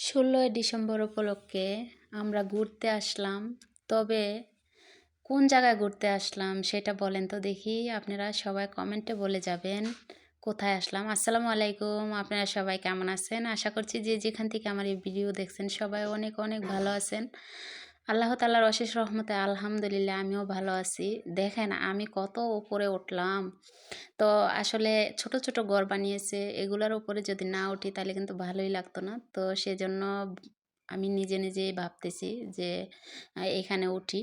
16ই December উপলক্ষে আমরা ঘুরতে আসলাম। তবে কোন জায়গায় ঘুরতে আসলাম সেটা বলেন তো দেখি। আপনারা সবাই কমেন্টে বলে যাবেন কোথায় আসলাম। আসসালামু আলাইকুম, আপনারা সবাই কেমন আছেন? আশা করছি যে যেখান থেকে আমার এই ভিডিও দেখছেন সবাই অনেক অনেক ভালো আছেন। আল্লাহ তাআলার অশেষ রহমতে আলহামদুলিল্লাহ আমিও ভালো আছি। দেখেন আমি কত উপরে উঠলাম। তো আসলে ছোট ছোট ঘর বানিয়েছে, এগুলোর উপরে যদি না উঠি তাহলে কিন্তু ভালোই লাগতো না। তো সেজন্য আমি নিজে নিজেই ভাবতেছি যে এখানে উঠি।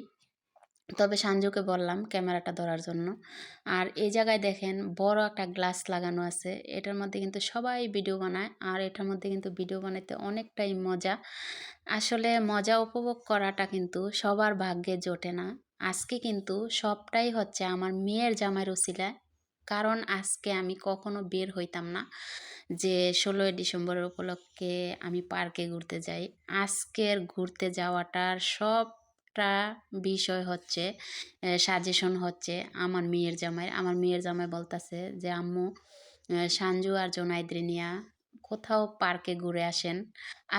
তবে সানজুকে বললাম ক্যামেরাটা ধরার জন্য। আর এই জায়গায় দেখেন বড় একটা গ্লাস লাগানো আছে, এটার মধ্যে কিন্তু সবাই ভিডিও বানায়। আর এটার মধ্যে কিন্তু ভিডিও বানাইতে অনেকটাই মজা। আসলে মজা উপভোগ করাটা কিন্তু সবার ভাগ্যে জোটে না। আজকে কিন্তু সবটাই হচ্ছে আমার মেয়ের জামাইয়ের উছিলায়। কারণ আজকে আমি কখনো বের হইতাম না যে 16ই ডিসেম্বরের উপলক্ষে আমি পার্কে ঘুরতে যাই। আজকের ঘুরতে যাওয়াটার সবটা বিষয় হচ্ছে সাজেশন হচ্ছে আমার মেয়ের জামাই। আমার মেয়ের জামাই বলতাছে যে আম্মু সানজু আর জোনাইদ্রি নিয়া কোথাও পার্কে ঘুরে আসেন।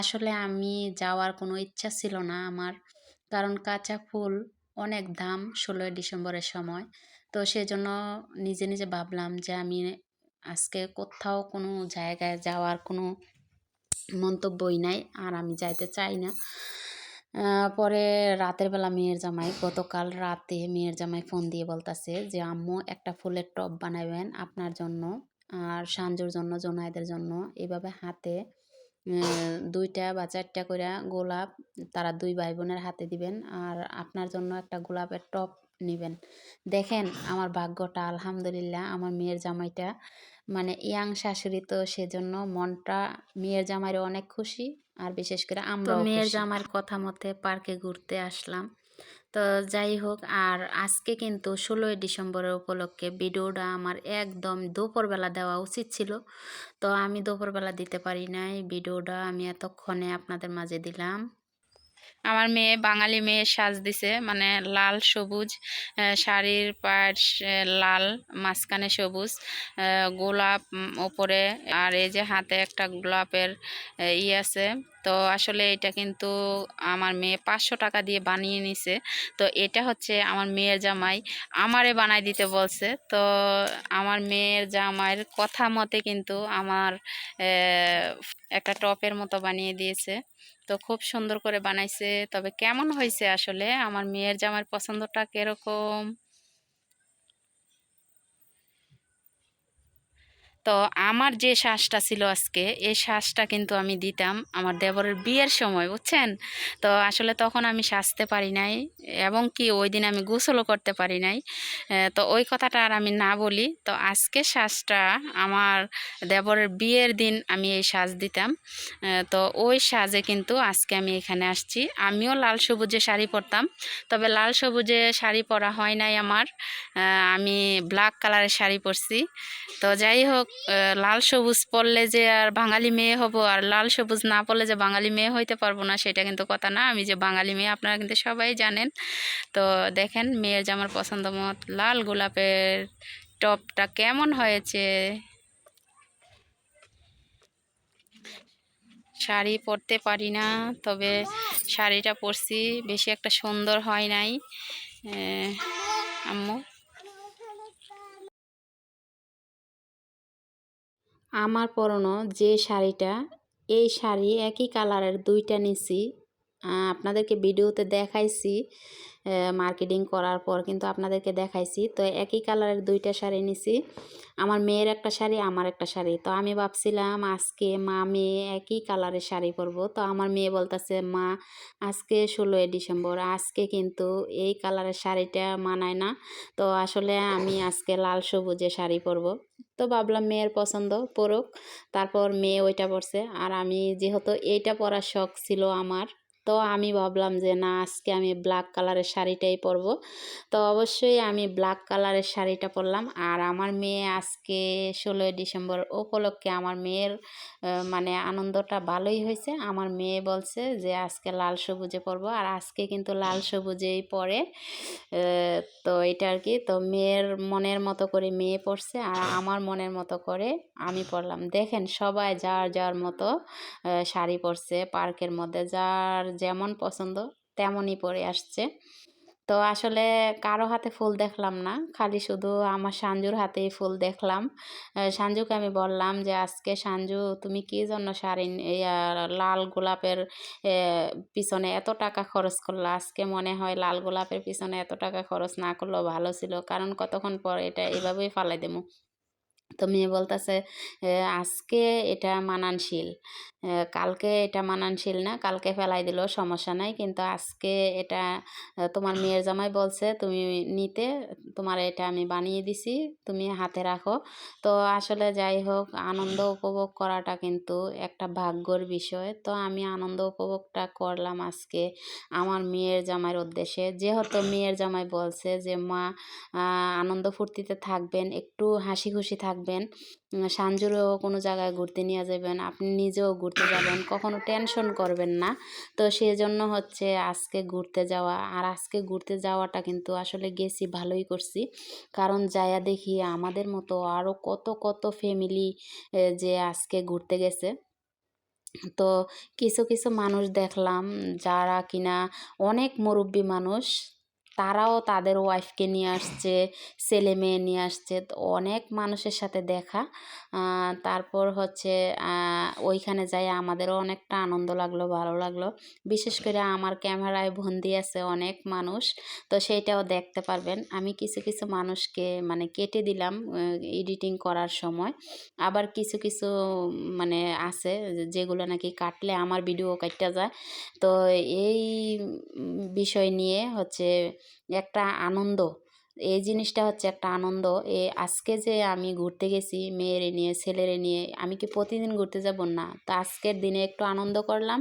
আসলে আমি যাওয়ার কোনো ইচ্ছা ছিল না আমার, কারণ কাঁচা ফুল অনেক দাম 16ই ডিসেম্বরের সময়। তো সেজন্য নিজে নিজে ভাবলাম যে আমি আজকে কোথাও কোনো জায়গায় যাওয়ার কোনো মন্তব্যই নাই, আর আমি যাইতে চাই না। পরে রাতের বেলা মেয়ের জামাই, গতকাল রাতে মেয়ের জামাই ফোন দিয়ে বলতাছে যে আম্মু একটা ফুলের টব বানাবেন আপনার জন্য আর সানজুর জন্য, জোনাইদের জন্য। এভাবে হাতে 2টা বা 4টা করে গোলাপ তারা 2 ভাই বোনের হাতে দিবেন, আর আপনার জন্য একটা গোলাপের টব নেবেন। দেখেন আমার ভাগ্যটা আলহামদুলিল্লাহ, আমার মেয়ের জামাইটা মানে ইয়াং শাশুড়ি, তো সেজন্য মনটা মেয়ের জামাইরও অনেক খুশি। আর বিশেষ করে আমরা মেয়ের জামাইয়ের কথা মতে পার্কে ঘুরতে আসলাম। তো যাই হোক, আর আজকে কিন্তু 16ই ডিসেম্বরের উপলক্ষে ভিডিওটা আমার একদম দুপুরবেলা দেওয়া উচিত ছিল। তো আমি দুপুরবেলা দিতে পারি নাই, ভিডিওটা আমি এতক্ষণে আপনাদের মাঝে দিলাম। আমার মেয়ে বাঙালি মেয়ে সাজ দিছে, মানে লাল সবুজ শাড়ির পাড় লাল, মাঝখানে সবুজ, গোলাপ ওপরে, আর এই যে হাতে একটা গোলাপের আছে। তো আসলে এটা কিন্তু আমার মেয়ে 500 টাকা দিয়ে বানিয়ে নিছে। তো এটা হচ্ছে আমার মেয়ের জামাই আমারে বানাই দিতে বলছে। তো আমার মেয়ের জামাইয়ের কথা মতে কিন্তু আমার একটা টপের মতো বানিয়ে দিয়েছে। তো খুব সুন্দর করে বানাইছে। তবে কেমন হয়েছে আসলে আমার মেয়ের জামাইয়ের পছন্দটা কিরকম? তো আমার যে শ্বাসটা ছিল আজকে, এই শ্বাসটা কিন্তু আমি দিতাম আমার দেবরের বিয়ের সময়, বুঝছেন? তো আসলে তখন আমি সাজতে পারি নাই, এবং কি ওই দিন আমি গোসলও করতে পারি নাই। তো ওই কথাটা আর আমি না বলি। তো আজকে শ্বাসটা আমার দেবরের বিয়ের দিন আমি এই সাজ দিতাম। তো ওই সাজে কিন্তু আজকে আমি এখানে আসছি। আমিও লাল সবুজে শাড়ি পরতাম, তবে লাল সবুজে শাড়ি পরা হয় নাই আমার। আমি ব্ল্যাক কালারের শাড়ি পরছি। তো যাই হোক, লাল সবুজ পরলে যে আর বাঙালি মেয়ে হব, আর লাল সবুজ না পরলে যে বাঙালি মেয়ে হইতে পারবো না, সেটা কিন্তু কথা না। আমি যে বাঙালি মেয়ে আপনারা কিন্তু সবাই জানেন। তো দেখেন মেয়ের জামার পছন্দ মত লাল গোলাপের টপটা কেমন হয়েছে। শাড়ি পরতে পারি না, তবে শাড়িটা পরছি, বেশি একটা সুন্দর হয় নাই। আম্মু, আমার পরনো যে শাড়িটা, এই শাড়ি একই কালারের 2টা নিছি। আপনাদেরকে ভিডিওতে দেখাইছি, মার্কেটিং করার পর কিন্তু আপনাদেরকে দেখাইছি। তো একই কালারের 2টা শাড়ি নিছি, আমার মেয়ের একটা শাড়ি, আমার একটা শাড়ি। তো আমি ভাবছিলাম আজকে মা মেয়ে একই কালারের শাড়ি পরবো। তো আমার মেয়ে বলতেছে মা আজকে 16ই ডিসেম্বর, আজকে কিন্তু এই কালারের শাড়িটা মানায় না। তো আসলে আমি আজকে লাল সবুজে শাড়ি পরবো। তো ভাবলাম মেয়ের পছন্দ পরুক। তারপর মেয়ে ওইটা পরছে, আর আমি যেহেতু এইটা পরার শখ ছিল আমার, তো আমি ভাবলাম যে না, আজকে আমি ব্ল্যাক কালারের শাড়িটাই পরবো। তো অবশ্যই আমি ব্ল্যাক কালারের শাড়িটা পরলাম। আর আমার মেয়ে আজকে 16ই ডিসেম্বর উপলক্ষে আমার মেয়ের মানে আনন্দটা ভালোই হয়েছে। আমার মেয়ে বলছে যে আজকে লাল সবুজে পরবো, আর আজকে কিন্তু লাল সবুজেই পরে। তো এটা আর কি, তো মেয়ের মনের মতো করে মেয়ে পরছে, আর আমার মনের মতো করে আমি পরলাম। দেখেন সবাই যার যার মতো শাড়ি পরছে, পার্কের মধ্যে যার যেমন পছন্দ তেমনই পরে আসছে। তো আসলে কারো হাতে ফুল দেখলাম না, খালি শুধু আমার সাঞ্জুর হাতেই ফুল দেখলাম। সাঞ্জুকে আমি বললাম যে আজকে সাঞ্জু তুমি কী জন্য শাড়ি লাল গোলাপের পিছনে এত টাকা খরচ করলো, আজকে মনে হয় লাল গোলাপের পিছনে এত টাকা খরচ না করলেও ভালো ছিল, কারণ কতক্ষণ পর এটা এভাবেই ফালাই দেবো। তো মেয়ে বলতেছে আজকে এটা মানানশীল, কালকে এটা মানানশীল না, কালকে ফেলাই দিলেও সমস্যা নাই, কিন্তু আজকে এটা তোমার মেয়ের জামাই বলছে তুমি নিতে, তোমার এটা আমি বানিয়ে দিছি, তুমি হাতে রাখো। তো আসলে যাই হোক, আনন্দ উপভোগ করাটা কিন্তু একটা ভাগ্যর বিষয়। তো আমি আনন্দ উপভোগটা করলাম আজকে আমার মেয়ের জামাইয়ের উদ্দেশ্যে, যেহেতু মেয়ের জামাই বলছে যে মা আনন্দ ফুর্তিতে থাকবেন, একটু হাসি খুশি থাকবেন, সাঞ্জুরও কোনো জায়গায় ঘুরতে নিয়ে যাবেন, আপনি নিজেও ঘুরতে যাবেন, কখনো টেনশন করবেন না। তো সেজন্য হচ্ছে আজকে ঘুরতে যাওয়া। আর আজকে ঘুরতে যাওয়াটা কিন্তু আসলে গেছি ভালোই করছি, কারণ যায়া দেখি আমাদের মতো আরও কত কত ফ্যামিলি যে আজকে ঘুরতে গেছে। তো কিছু কিছু মানুষ দেখলাম যারা কিনা অনেক মুরব্বী মানুষ, তারাও তাদের ওয়াইফকে নিয়ে আসছে, ছেলে মেয়ে নিয়ে আসছে। তো অনেক মানুষের সাথে দেখা, তারপর হচ্ছে ওইখানে যাই আমাদেরও অনেকটা আনন্দ লাগলো, ভালো লাগলো। বিশেষ করে আমার ক্যামেরায় বন্দি আছে অনেক মানুষ, তো সেইটাও দেখতে পারবেন। আমি কিছু কিছু মানুষকে মানে কেটে দিলাম এডিটিং করার সময়, আবার কিছু কিছু মানে আছে যেগুলো নাকি কাটলে আমার ভিডিও কাটতে যায়। তো এই বিষয় নিয়ে হচ্ছে একটা আনন্দ, এই জিনিসটা হচ্ছে একটা আনন্দ। আজকে যে আমি ঘুরতে গেছি মেয়েরে নিয়ে, ছেলেরে নিয়ে, আমি কি প্রতিদিন ঘুরতে যাব না? তো আজকের দিনে একটু আনন্দ করলাম,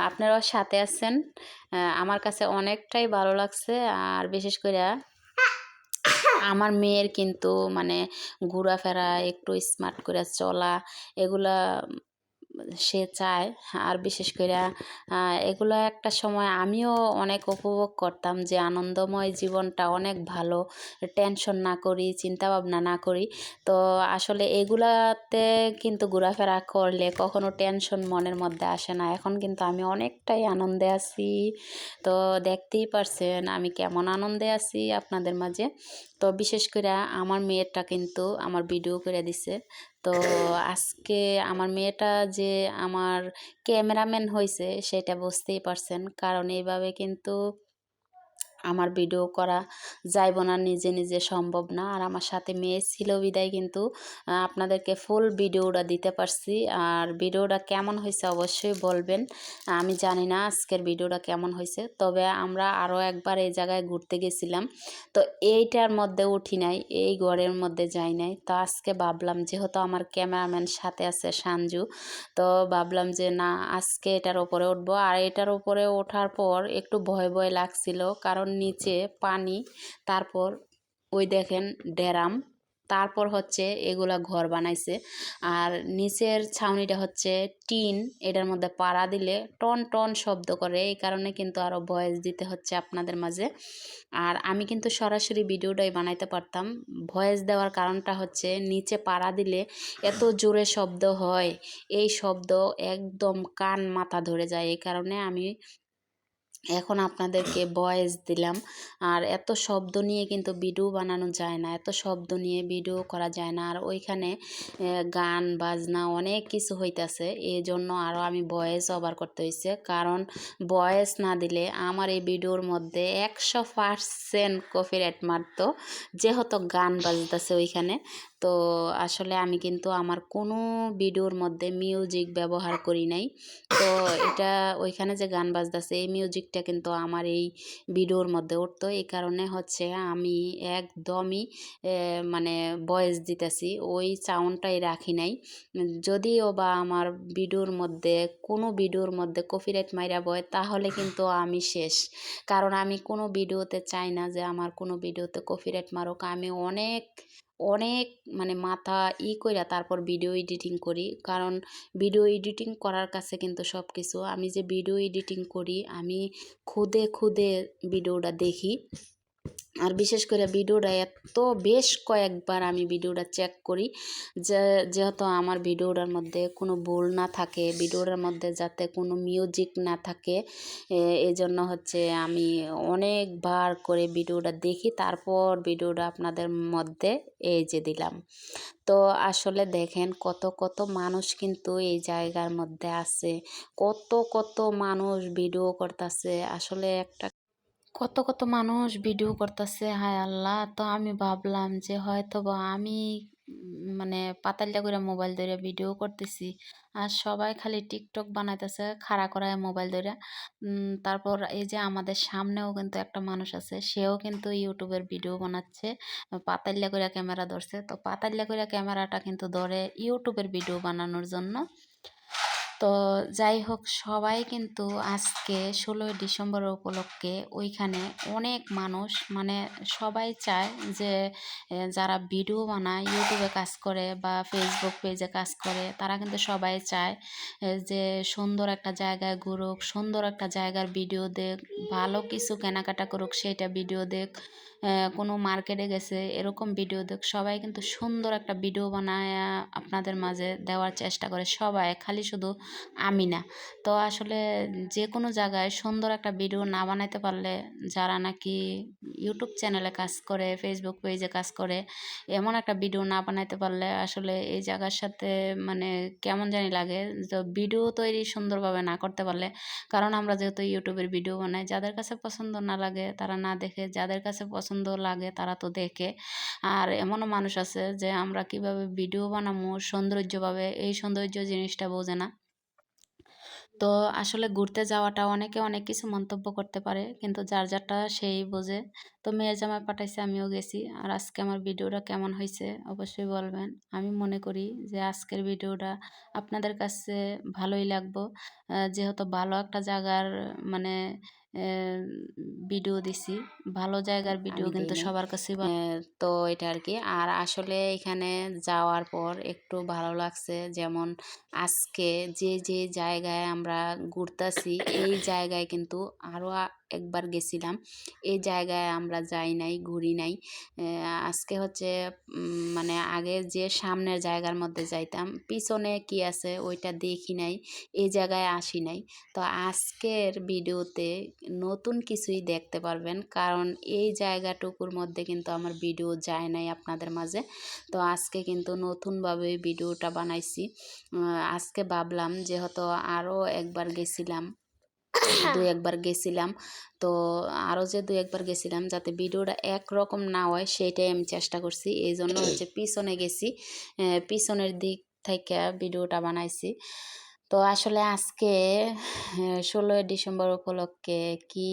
আপনারাও সাথে আছেন, আমার কাছে অনেকটাই ভালো লাগছে। আর বিশেষ করে আমার মেয়ের কিন্তু মানে ঘোরাফেরা, একটু স্মার্ট করে চলা, এগুলা সে চায়। আর বিশেষ করে এগুলো একটা সময় আমিও অনেক উপভোগ করতাম, যে আনন্দময় জীবনটা অনেক ভালো, টেনশন না করি, চিন্তা ভাবনা না করি। তো আসলে এগুলাতে কিন্তু ঘোরাফেরা করলে কখনো টেনশন মনের মধ্যে আসে না। এখন কিন্তু আমি অনেকটাই আনন্দে আছি। তো দেখতেই পারছেন আমি কেমন আনন্দে আছি আপনাদের মাঝে। তো বিশেষ করে আমার মেয়েটা কিন্তু আমার ভিডিও করে দিছে। তো আজকে আমার মেয়েটা যে আমার ক্যামেরাম্যান হয়েছে সেটা বুঝতেই পারছেন, কারণ এইভাবে কিন্তু আমার ভিডিও করা যাইব না, নিজে নিজে সম্ভব না। আর আমার সাথে মেয়ে ছিল বিদায় কিন্তু আপনাদেরকে ফুল ভিডিওটা দিতে পারছি। আর ভিডিওটা কেমন হয়েছে অবশ্যই বলবেন। আমি জানি না আজকের ভিডিওটা কেমন হয়েছে, তবে আমরা আরও একবার এই জায়গায় ঘুরতে গেছিলাম। তো এইটার মধ্যে উঠি নাই, এই ঘরের মধ্যে যাই নাই। তো আজকে ভাবলাম যেহেতু আমার ক্যামেরাম্যান সাথে আছে সাঞ্জু, তো ভাবলাম যে না, আজকে এটার উপরে উঠবো। আর এটার উপরে ওঠার পর একটু ভয় ভয় লাগছিল, কারণ নিচে পানি, তারপর ওই দেখেন ড্যাম, তারপর হচ্ছে এগুলা ঘর বানাইছে। আর নিচের ছাউনিটা হচ্ছে টিন, এটার মধ্যে পাড়া দিলে টন টন শব্দ করে, এই কারণে কিন্তু আরও ভয়েস দিতে হচ্ছে আপনাদের মাঝে। আর আমি কিন্তু সরাসরি ভিডিওটাই বানাইতে পারতাম, ভয়েস দেওয়ার কারণটা হচ্ছে নিচে পাড়া দিলে এত জোরে শব্দ হয়, এই শব্দ একদম কান মাথা ধরে যায়, এই কারণে আমি এখন আপনাদেরকে ভয়েস দিলাম। আর এত শব্দ নিয়ে কিন্তু ভিডিও বানানো যায় না, এত শব্দ নিয়ে ভিডিও করা যায় না। আর ওইখানে গান বাজনা অনেক কিছু হইতাছে, এই জন্য আরও আমি ভয়েস ওভার করতে হয়েছে, কারণ ভয়েস না দিলে আমার এই ভিডিওর মধ্যে 100% কপিরাইট মারতো, যেহেতু গান বাজতেছে ওইখানে। তো আসলে আমি কিন্তু আমার কোনো ভিডিওর মধ্যে মিউজিক ব্যবহার করি নাই। তো এটা ওইখানে যে গান বাজতেছে এই মিউজিকটা কিন্তু আমার এই ভিডিওর মধ্যে উঠতো। এই কারণে হচ্ছে আমি একদমই মানে ভয়েস দিতেছি ওই সাউন্ডটাই রাখি নাই। যদিও বা আমার ভিডিওর মধ্যে কোনো ভিডিওর মধ্যে কপিরাইট মাইরা বয় তাহলে কিন্তু আমি শেষ। কারণ আমি কোনো ভিডিওতে চাই না যে আমার কোনো ভিডিওতে কপিরাইট মারুক। আমি অনেক অনেক মানে মাথা কইরা তারপর ভিডিও এডিটিং করি। কারণ ভিডিও এডিটিং করার কাছে কিন্তু সব কিছু। আমি যে ভিডিও এডিটিং করি আমি খুদে খুদে ভিডিওটা দেখি। আর বিশেষ করে ভিডিওটা এত বেশ কয়েকবার আমি ভিডিওটা চেক করি যে যেহেতু আমার ভিডিওটার মধ্যে কোনো ভুল না থাকে, ভিডিওটার মধ্যে যাতে কোনো মিউজিক না থাকে, এই জন্য হচ্ছে আমি অনেকবার করে ভিডিওটা দেখি তারপর ভিডিওটা আপনাদের মধ্যে এই যে দিলাম। তো আসলে দেখেন কত কত মানুষ কিন্তু এই জায়গার মধ্যে আছে, কত কত মানুষ ভিডিও করতেছে। আসলে একটা কত কত মানুষ ভিডিও করতেছে, হায় আল্লাহ। তো আমি ভাবলাম যে হয়তো বা আমি মানে পাতাল্লা করে মোবাইল ধরে ভিডিও করতেছি আর সবাই খালি টিকটক বানাইতেছে খাড়া করায় মোবাইল ধরে। তারপর এই যে আমাদের সামনেও কিন্তু একটা মানুষ আছে, সেও কিন্তু ইউটিউবের ভিডিও বানাচ্ছে, পাতাল্লা করে ক্যামেরা ধরছে। তো পাতাল্লা করে ক্যামেরাটা কিন্তু ধরে ইউটিউবের ভিডিও বানানোর জন্য। তো যাই হোক, সবাই কিন্তু আজকে ১৬ই ডিসেম্বর উপলক্ষে ওইখানে অনেক মানুষ মানে সবাই চায় যে যারা ভিডিও বানায় ইউটিউবে কাজ করে বা ফেসবুক পেজে কাজ করে তারা কিন্তু সবাই চায় যে সুন্দর একটা জায়গায় ঘুরুক, সুন্দর একটা জায়গার ভিডিও দেখ, ভালো কিছু কেনাকাটা করুক সেটা ভিডিও দেখ, কোনো মার্কেটে গেছে এরকম ভিডিও দেখ। সবাই কিন্তু সুন্দর একটা ভিডিও বানায় আপনাদের মাঝে দেওয়ার চেষ্টা করে সবাই, খালি শুধু আমি না। তো আসলে যে কোনো জায়গায় সুন্দর একটা ভিডিও না বানাইতে পারলে, যারা নাকি ইউটিউব চ্যানেলে কাজ করে, ফেসবুক পেজে কাজ করে, এমন একটা ভিডিও না বানাইতে পারলে আসলে এই জায়গার সাথে মানে কেমন জানি লাগে। তো ভিডিও তৈরি সুন্দরভাবে না করতে পারলে, কারণ আমরা যেহেতু ইউটিউবের ভিডিও বানাই, যাদের কাছে পছন্দ না লাগে তারা না দেখে, যাদের কাছে পছন্দ লাগে তারা তো দেখে। আর এমনও মানুষ আছে যে আমরা কিভাবে ভিডিও বানাবো সৌন্দর্যভাবে, এই সৌন্দর্য জিনিসটা বোঝে না। তো আসলে ঘুরতে যাওয়াটা অনেকে অনেক কিছু মন্তব্য করতে পারে, কিন্তু যার যারটা সেই বোঝে। তো মেয়ের জামাই পাঠাইছে, আমিও গেছি। আর আজকে আমার ভিডিওটা কেমন হয়েছে অবশ্যই বলবেন। আমি মনে করি যে আজকের ভিডিওটা আপনাদের কাছে ভালোই লাগবো, যেহেতু ভালো একটা জায়গার মানে ভিডিও দিছি। ভালো জায়গার ভিডিও আমি কিন্তু দেই নাই। সবার কাছেই তো এটা আর কি। আর আসলে এখানে যাওয়ার পর একটু ভালো লাগছে, যেমন আজকে যে যে জায়গায় আমরা ঘুরতাছি এই জায়গায় কিন্তু আরও একবার গেছিলাম। এই জায়গায় আমরা যাই নাই, ঘুরি নাই। আজকে হচ্ছে মানে আগে যে সামনের জায়গার মধ্যে যাইতাম, পিছনে কি আছে ওইটা দেখি নাই, এই জায়গায় আসি নাই। তো আজকের ভিডিওতে নতুন কিছুই দেখতে পারবেন, কারণ এই জায়গাটুকুর মধ্যে কিন্তু আমার ভিডিও যায় নাই আপনাদের মাঝে। তো আজকে কিন্তু নতুনভাবে ভিডিওটা বানাইছি। আজকে ভাবলাম যেহেতু আরও একবার গেছিলাম, দুই একবার গেছিলাম, তো আরও যে দুই একবার গেছিলাম যাতে ভিডিওটা একরকম না হয় সেটাই আমি চেষ্টা করছি। এই জন্য হচ্ছে পিছনে গেছি, পিছনের দিক থেকে ভিডিওটা বানাইছি। তো আসলে আজকে ১৬ই ডিসেম্বর উপলক্ষে কি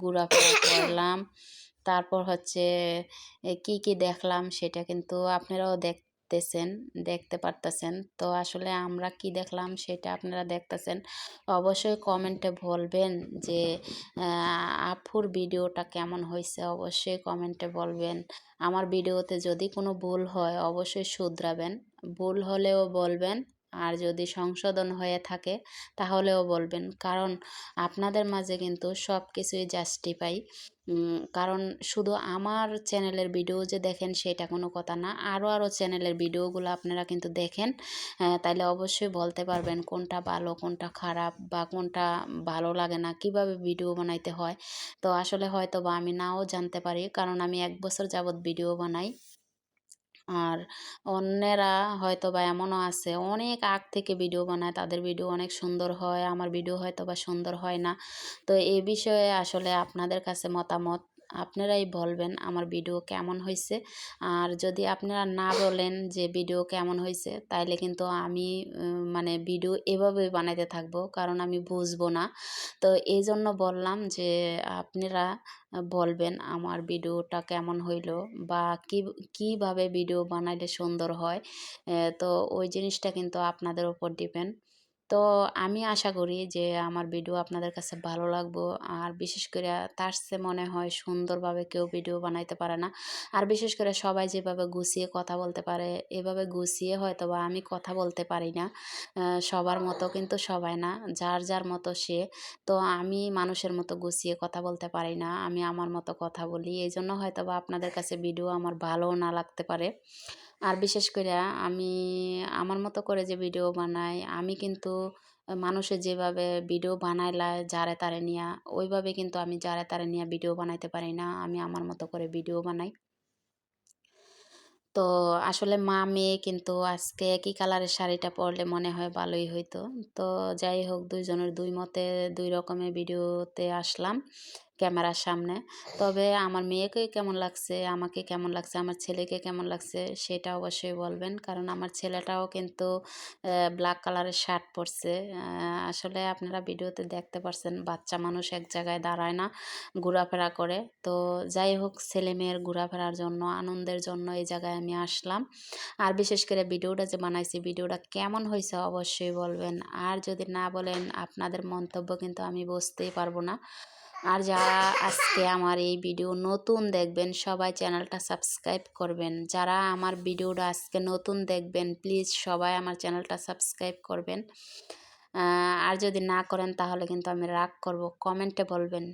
ঘোরাফেরা করলাম, তারপর হচ্ছে কি কি দেখলাম সেটা কিন্তু আপনারাও দেখতে পারতেছেন। তো আসলে আমরা কি দেখলাম সেটা আপনারা দেখতেছেন। অবশ্যই কমেন্টে বলবেন যে আপুর ভিডিওটা কেমন হয়েছে, অবশ্যই কমেন্টে বলবেন। আমার ভিডিওতে যদি কোনো ভুল হয় অবশ্যই শুধরাবেন, ভুল হলেও বলবেন। আর যদি সংশোধন হয়ে থাকে তাহলেও বলবেন, কারণ আপনাদের মাঝে কিন্তু সব কিছুই জাস্টিফাই। কারণ শুধু আমার চ্যানেলের ভিডিও যে দেখেন সেটা কোনো কথা না, আরও আরও চ্যানেলের ভিডিওগুলো আপনারা কিন্তু দেখেন, তাইলে অবশ্যই বলতে পারবেন কোনটা ভালো কোনটা খারাপ বা কোনটা ভালো লাগে না, কিভাবে ভিডিও বানাইতে হয়। তো আসলে হয়তো বা আমি নাও জানতে পারি, কারণ আমি ১ বছর যাবৎ ভিডিও বানাই। আর অন্যেরা হয়তোবা এমনও আছে অনেক আগ থেকে ভিডিও বানায়, তাদের ভিডিও অনেক সুন্দর হয়, আমার ভিডিও হয়তোবা সুন্দর হয় না। তো এই বিষয়ে আসলে আপনাদের কাছে মতামত, আপনারাই বলবেন আমার ভিডিও কেমন হয়েছে। আর যদি আপনারা না বলেন যে ভিডিও কেমন হয়েছে, তাইলে কিন্তু আমি মানে ভিডিও এভাবেই বানাইতে থাকবো, কারণ আমি বুঝবো না। তো এই জন্য বললাম যে আপনারা বলবেন আমার ভিডিওটা কেমন হইলো, বা কীভাবে ভিডিও বানাইলে সুন্দর হয়। তো ওই জিনিসটা কিন্তু আপনাদের উপর ডিপেন্ড। তো আমি আশা করি যে আমার ভিডিও আপনাদের কাছে ভালো লাগবো। আর বিশেষ করে তার চেয়ে মনে হয় সুন্দরভাবে কেউ ভিডিও বানাইতে পারে না। আর বিশেষ করে সবাই যেভাবে গুছিয়ে কথা বলতে পারে, এভাবে গুছিয়ে হয়তোবা আমি কথা বলতে পারি না। সবার মতো কিন্তু সবাই না, যার যার মতো সে। তো আমি মানুষের মতো গুছিয়ে কথা বলতে পারি না, আমি আমার মতো কথা বলি। এই জন্য হয়তোবা আপনাদের কাছে ভিডিও আমার ভালোও না লাগতে পারে। আর বিশেষ করে আমি আমার মতো করে যে ভিডিও বানাই, আমি কিন্তু মানুষে যেভাবে ভিডিও বানাইলায় যারে তারে নিয়া, ওইভাবে কিন্তু আমি যারে তারে নিয়া ভিডিও বানাইতে পারি না। আমি আমার মতো করে ভিডিও বানাই। তো আসলে মা মেয়ে কিন্তু আজকে একই কালারের শাড়িটা পরলে মনে হয় ভালোই হইতো। তো যাই হোক, দুইজনের দুই মতে দুই রকমের ভিডিওতে আসলাম ক্যামেরার সামনে। তবে আমার মেয়েকে কেমন লাগছে, আমাকে কেমন লাগছে, আমার ছেলেকে কেমন লাগছে সেটা অবশ্যই বলবেন। কারণ আমার ছেলেটাও কিন্তু ব্ল্যাক কালারের শার্ট পরছে। আসলে আপনারা ভিডিওতে দেখতে পারছেন, বাচ্চা মানুষ এক জায়গায় দাঁড়ায় না, ঘোরাফেরা করে। তো যাই হোক, ছেলেমেয়ের ঘোরাফেরার জন্য, আনন্দের জন্য এই জায়গায় আমি আসলাম। আর বিশেষ করে ভিডিওটা যে বানাইছি, ভিডিওটা কেমন হয়েছে অবশ্যই বলবেন। আর যদি না বলেন, আপনাদের মন্তব্য কিন্তু আমি বুঝতেই পারবো না। আর যারা আজকে আমার এই ভিডিও নতুন দেখবেন, সবাই চ্যানেলটা সাবস্ক্রাইব করবেন। যারা আমার ভিডিওটা আজকে নতুন দেখবেন, প্লিজ সবাই আমার চ্যানেলটা সাবস্ক্রাইব করবেন। আর যদি না করেন তাহলে কিন্তু আমি রাগ করব। কমেন্টে বলবেন।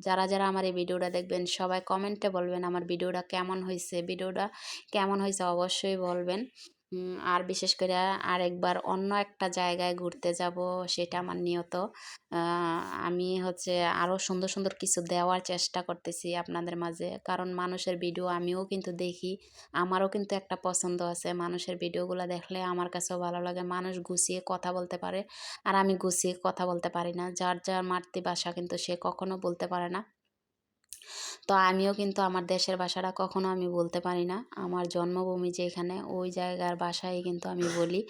যারা যারা আমার এই ভিডিওটা দেখবেন সবাই কমেন্টে বলবেন আমার ভিডিওটা কেমন হয়েছে, ভিডিওটা কেমন হয়েছে অবশ্যই বলবেন। আর বিশেষ করে আরেকবার অন্য একটা জায়গায় ঘুরতে যাব, সেটা আমার নিয়ত। আমি হচ্ছে আরও সুন্দর সুন্দর কিছু দেওয়ার চেষ্টা করতেছি আপনাদের মাঝে, কারণ মানুষের ভিডিও আমিও কিন্তু দেখি, আমারও কিন্তু একটা পছন্দ আছে। মানুষের ভিডিওগুলো দেখলে আমার কাছেও ভালো লাগে। মানুষ গুছিয়ে কথা বলতে পারে, আর আমি গুছিয়ে কথা বলতে পারি না। যার যার মাতৃভাষা কিন্তু সে কখনো বলতে পারে না। তো আমিও কিন্তু আমার দেশের ভাষাটা কখনো আমি বলতে পারি না। আমার জন্মভূমি যেখানে, ওই জায়গার ভাষাই কিন্তু আমি বলি।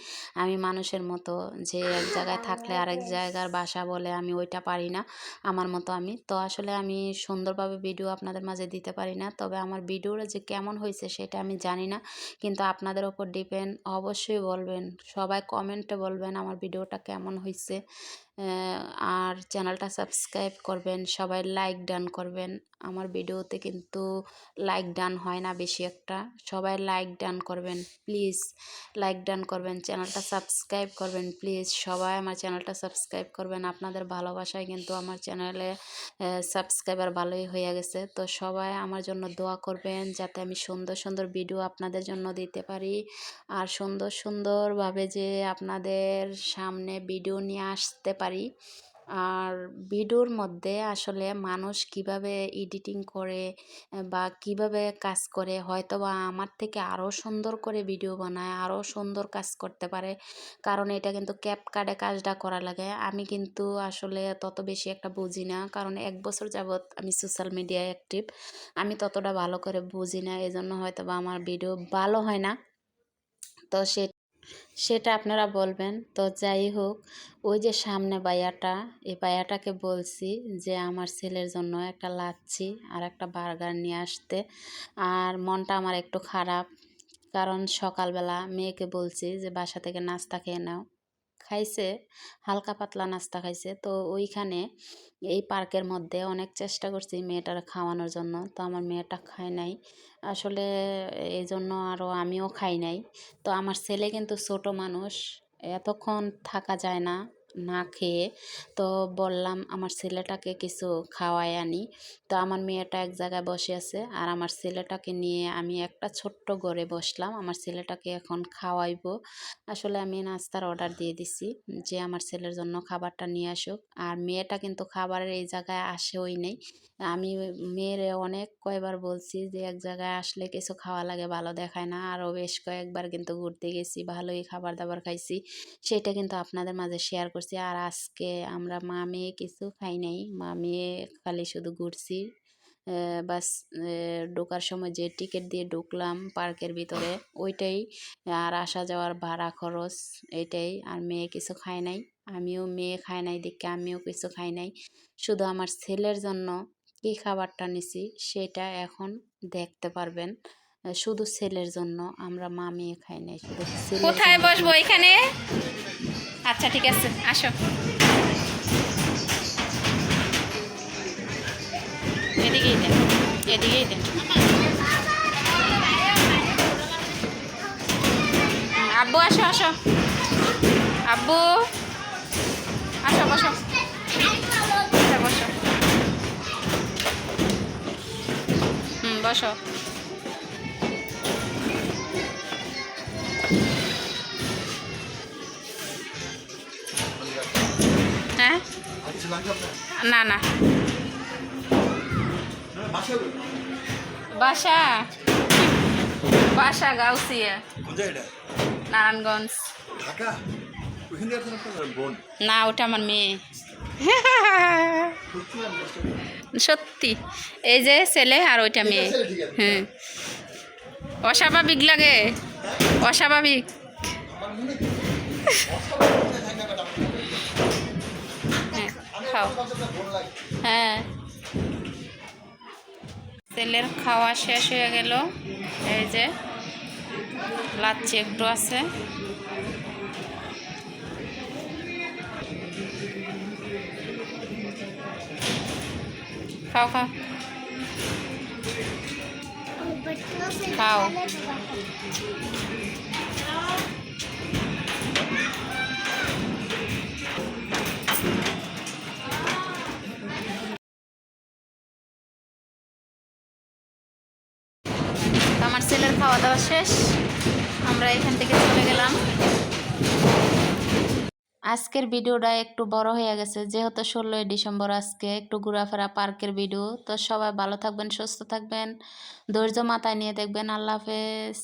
আমি মানুষের মতো যে এক জায়গায় থাকলে আরেক জায়গার ভাষা বলে, আমি ওইটা পারি না। আমার মতো আমি তো আসলে আমি সুন্দরভাবে ভিডিও আপনাদের মাঝে দিতে পারি না। তবে আমার ভিডিওটা যে কেমন হয়েছে সেটা আমি জানি না, কিন্তু আপনাদের ওপর ডিপেন্ড। অবশ্যই বলবেন, সবাই কমেন্টে বলবেন আমার ভিডিওটা কেমন হয়েছে। আর চ্যানেলটা সাবস্ক্রাইব করবেন, সবাই লাইক ডান করবেন। আমার ভিডিওতে কিন্তু লাইক ডান হয় না বেশি একটা। সবাই লাইক ডান করবেন প্লিজ, লাইক ডান করবেন, চ্যানেলটা সাবস্ক্রাইব করবেন প্লিজ। সবাই আমার চ্যানেলটা সাবস্ক্রাইব করবেন। আপনাদের ভালোবাসায় কিন্তু আমার চ্যানেলে সাবস্ক্রাইবার ভালোই হয়ে গেছে। তো সবাই আমার জন্য দোয়া করবেন, যাতে আমি সুন্দর সুন্দর ভিডিও আপনাদের জন্য দিতে পারি। আর সুন্দর সুন্দরভাবে যে আপনাদের সামনে ভিডিও নিয়ে আসতে পারি। আর ভিডিওর মধ্যে আসলে মানুষ কিভাবে এডিটিং করে বা কিভাবে কাজ করে, হয়তোবা আমার থেকে আরও সুন্দর করে ভিডিও বানায়, আরও সুন্দর কাজ করতে পারে। কারণ এটা কিন্তু ক্যাপকাটে কাজটা করা লাগে। আমি কিন্তু আসলে তত বেশি একটা বুঝি না, কারণ 1 বছর যাবৎ আমি সোশ্যাল মিডিয়ায় অ্যাক্টিভ। আমি ততটা ভালো করে বুঝি না, এজন্য হয়তোবা আমার ভিডিও ভালো হয় না। তো সেটা আপনারা বলবেন। তো যাই হোক, ওই যে সামনে ভাইয়াটা, এই ভাইয়াটাকে বলছি যে আমার ছেলের জন্য একটা লাচ্ছি আর একটা বার্গার নিয়ে আসতে। আর মনটা আমার একটু খারাপ, কারণ সকালবেলা মেয়েকে বলছি যে বাসা থেকে নাস্তা খেয়ে নাও, খাইছে, হালকা পাতলা নাস্তা খাইছে। তো ওইখানে এই পার্কের মধ্যে অনেক চেষ্টা করছি মেয়েটার খাওয়ানোর জন্য, তো আমার মেয়েটা খায় নাই আসলে। এই জন্য আরও আমিও খাই নাই। তো আমার ছেলে কিন্তু ছোট মানুষ, এতক্ষণ থাকা যায় না না খেয়ে। তো বললাম আমার ছেলেটাকে কিছু খাওয়াই আনি। তো আমার মেয়েটা এক জায়গায় বসে আছে, আর আমার ছেলেটাকে নিয়ে আমি একটা ছোট্ট ঘরে বসলাম। আমার ছেলেটাকে এখন খাওয়াইবো। আসলে আমি নাস্তার অর্ডার দিয়ে দিছি যে আমার ছেলের জন্য খাবারটা নিয়ে আসুক। আর মেয়েটা কিন্তু খাবারের এই জায়গায় আসেওই নেই। আমি মেয়েরে অনেক কয়বার বলছি যে এক জায়গায় আসলে কিছু খাওয়া লাগে, ভালো দেখায় না। আরও বেশ কয়েকবার কিন্তু ঘুরতে গেছি, ভালোই খাবার দাবার খাইছি, সেটা কিন্তু আপনাদের মাঝে শেয়ার করছি। আর আজকে আমরা মা মেয়ে কিছু খাই নাই, মা মেয়ে খালি শুধু ঘুরছি, বাস ঢোকার সময় যে টিকিট দিয়ে ঢুকলাম পার্কের ভিতরে ওইটাই, আর আসা যাওয়ার ভাড়া খরচ এইটাই। আর মেয়ে কিছু খায় নাই, আমিও মেয়ে খায় নাই দেখে আমিও কিছু খাই নাই। শুধু আমার ছেলের জন্য কি খাবারটা নিছি সেটা এখন দেখতে পারবেন। শুধু ছেলের জন্য, আমরা মা মেয়ে খাই নাই, শুধু ছেলের কোথায় জন্য। বসবো এখানে? আচ্ছা ঠিক আছে, আসো। এদিকেই দেন, এদিকেই দেন। আব্বু আসো আসো, আব্বু আসো, বসো, আচ্ছা বসো, বসো। হ্যাঁ, না না, বাসা বাসা গাউসিয়া, নারায়ণগঞ্জ। না, ওটা আমার মেয়ে। সত্যি, এই যে ছেলে আর ওইটা মেয়ে। হুম, অস্বাভাবিক লাগে, অস্বাভাবিক। হ্যাঁ, খাও। হ্যাঁ, ছেলের খাওয়া শেষ হয়ে গেল। এই যে লাচ্ছি একটু আছে। খাও খাও খাও। আমার ছেলের খাওয়া দাওয়া শেষ, আমরা এখান থেকে চলে গেলাম। আজকের ভিডিওটা একটু বড় হয়ে গেছে, যেহেতু 16ই ডিসেম্বর, আজকে একটু ঘোরাফেরা পার্কের ভিডিও। তো সবাই ভালো থাকবেন, সুস্থ থাকবেন, ধৈর্য মাথায় নিয়ে দেখবেন। আল্লাহ হাফেজ।